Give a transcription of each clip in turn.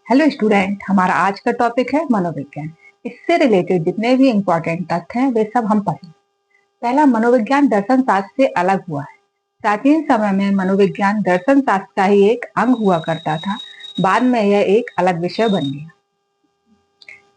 Hello student, हमारा आज का टॉपिक है मनोविज्ञान। इससे रिलेटेड जितने भी इम्पोर्टेंट तथ्य हैं वे सब हम पढ़ेंगे। पहला, मनोविज्ञान दर्शन शास्त्र से अलग हुआ है। प्राचीन समय में मनोविज्ञान दर्शन शास्त्र का ही एक अंग हुआ करता था। बाद में यह एक अलग विषय बन गया।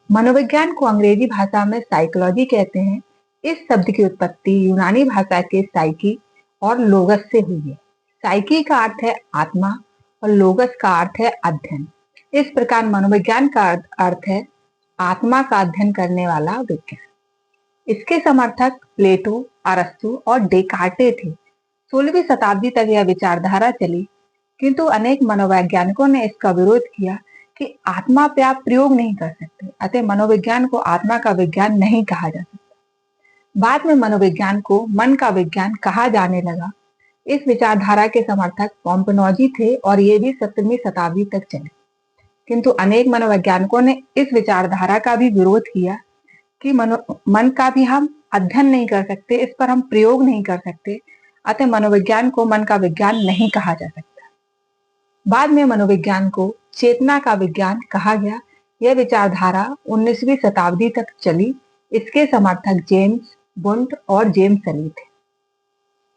मनोविज्ञान को अंग्रेजी भाषा में साइकोलॉजी कहते हैं। इस शब्द की उत्पत्ति यूनानी भाषा के साइकी और लोगस से हुई है। साइकी का अर्थ है आत्मा और लोगस का अर्थ है अध्ययन। इस प्रकार मनोविज्ञान का अर्थ है आत्मा का अध्ययन करने वाला विज्ञान। इसके समर्थक प्लेटो, अरस्तु और डेकार्टे थे। 16वीं शताब्दी तक यह विचारधारा चली, किंतु अनेक मनोवैज्ञानिकों ने इसका विरोध किया कि आत्मा पे आप प्रयोग नहीं कर सकते, अतः मनोविज्ञान को आत्मा का विज्ञान नहीं कहा जा सकता। बाद में मनोविज्ञान को मन का विज्ञान कहा जाने लगा। इस विचारधारा के समर्थक पॉम्पनोजी थे और ये भी 17वीं शताब्दी तक चले, किंतु अनेक मनोवैज्ञानिकों ने इस विचारधारा का भी विरोध किया कि मन का भी हम अध्ययन नहीं कर सकते, इस पर हम प्रयोग नहीं कर सकते, अतः मनोविज्ञान को मन का विज्ञान नहीं कहा जा सकता। बाद में मनोविज्ञान को चेतना का विज्ञान कहा गया। यह विचारधारा 19वीं शताब्दी तक चली। इसके समर्थक जेम्स बुंट और जेम्स सली थे।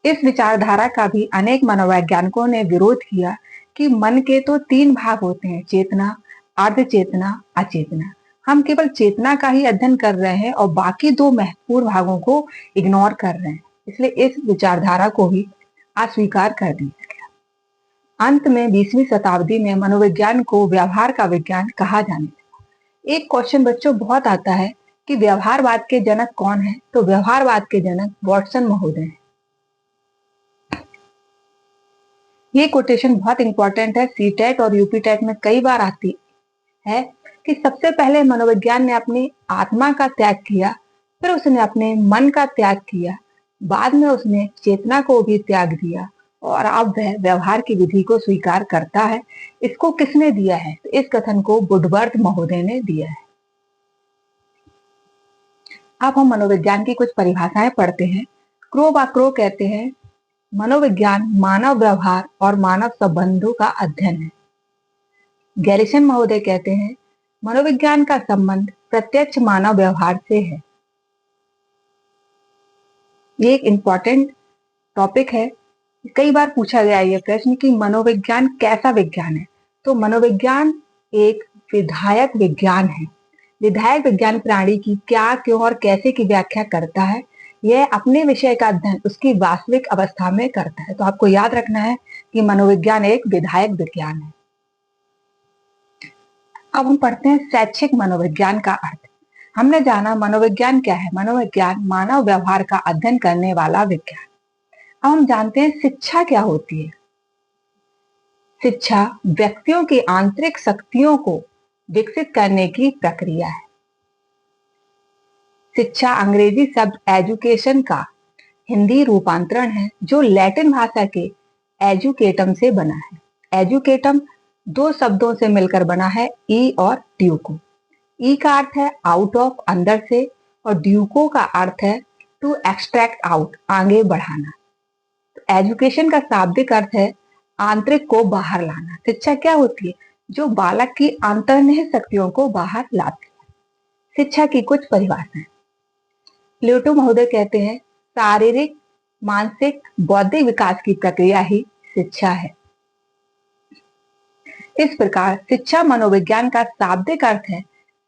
इस विचारधारा का भी अनेक मनोवैज्ञानिकों ने विरोध किया कि मन के तो 3 भाग होते हैं, चेतना, अर्धचेतना, अचेतना। हम केवल चेतना का ही अध्ययन कर रहे हैं और बाकी 2 महत्वपूर्ण भागों को इग्नोर कर रहे हैं, इसलिए इस विचारधारा को भी अस्वीकार कर दिया गया। अंत में 20वीं शताब्दी में मनोविज्ञान को व्यवहार का विज्ञान कहा जाने लगा। एक क्वेश्चन बच्चों बहुत आता है कि व्यवहारवाद के जनक कौन है? तो व्यवहारवाद के जनक वॉटसन महोदय हैं। ये कोटेशन बहुत इंपॉर्टेंट है, सीटेट और यूपीटेट में कई बार आती है कि सबसे पहले मनोविज्ञान ने अपनी आत्मा का त्याग किया, फिर उसने अपने मन का त्याग किया, बाद में उसने चेतना को भी त्याग दिया और अब वह व्यवहार की विधि को स्वीकार करता है। इसको किसने दिया है? तो इस कथन को वुडवर्थ महोदय ने दिया है। अब हम मनोविज्ञान की कुछ परिभाषाएं पढ़ते हैं। क्रो कहते हैं मनोविज्ञान मानव व्यवहार और मानव संबंधों का अध्ययन है। गैरिसन महोदय कहते हैं मनोविज्ञान का संबंध प्रत्यक्ष मानव व्यवहार से है। ये एक इंपॉर्टेंट टॉपिक है। कई बार पूछा गया ये प्रश्न कि मनोविज्ञान कैसा विज्ञान है? तो मनोविज्ञान एक विधायक विज्ञान है। विधायक विज्ञान प्राणी की क्या, क्यों और कैसे की व्याख्या करता है। यह अपने विषय का अध्ययन उसकी वास्तविक अवस्था में करता है। तो आपको याद रखना है कि मनोविज्ञान एक विधायक विज्ञान है। अब हम पढ़ते हैं शैक्षिक मनोविज्ञान का अर्थ। हमने जाना मनोविज्ञान क्या है। मनोविज्ञान मानव व्यवहार का अध्ययन करने वाला विज्ञान। अब हम जानते हैं शिक्षा क्या होती है। शिक्षा व्यक्तियों की आंतरिक शक्तियों को विकसित करने की प्रक्रिया है। शिक्षा अंग्रेजी शब्द एजुकेशन का हिंदी रूपांतरण है, जो लैटिन भाषा के एजुकेटम से बना है। एजुकेटम 2 शब्दों से मिलकर बना है, ई और ड्यूको। ई का अर्थ है आउट ऑफ, अंदर से, और ड्यूको का अर्थ है टू एक्सट्रैक्ट आउट, आगे बढ़ाना। तो एजुकेशन का शाब्दिक अर्थ है आंतरिक को बाहर लाना। शिक्षा क्या होती है? जो बालक की अंतर्निहित शक्तियों को बाहर लाती है। शिक्षा की कुछ परिभाषाएं। प्लेटो महोदय कहते हैं शारीरिक, मानसिक, बौद्धिक विकास की प्रक्रिया ही शिक्षा है। इस प्रकार शिक्षा मनोविज्ञान का शाब्दिक अर्थ है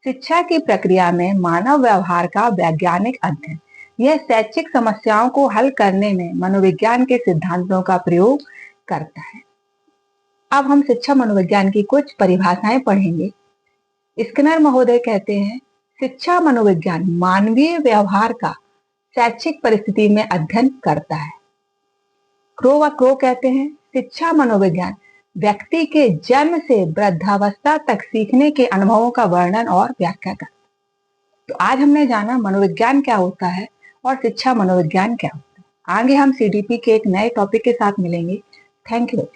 शिक्षा की प्रक्रिया में मानव व्यवहार का वैज्ञानिक अध्ययन। यह शैक्षिक समस्याओं को हल करने में मनोविज्ञान के सिद्धांतों का प्रयोग करता है। अब हम शिक्षा मनोविज्ञान की कुछ परिभाषाएं पढ़ेंगे। स्किनर महोदय कहते हैं शिक्षा मनोविज्ञान मानवीय व्यवहार का शैक्षिक परिस्थिति में अध्ययन करता है। क्रो कहते हैं शिक्षा मनोविज्ञान व्यक्ति के जन्म से वृद्धावस्था तक सीखने के अनुभवों का वर्णन और व्याख्या करता है। तो आज हमने जाना मनोविज्ञान क्या होता है और शिक्षा मनोविज्ञान क्या होता है। आगे हम सीडीपी के एक नए टॉपिक के साथ मिलेंगे। Thank you.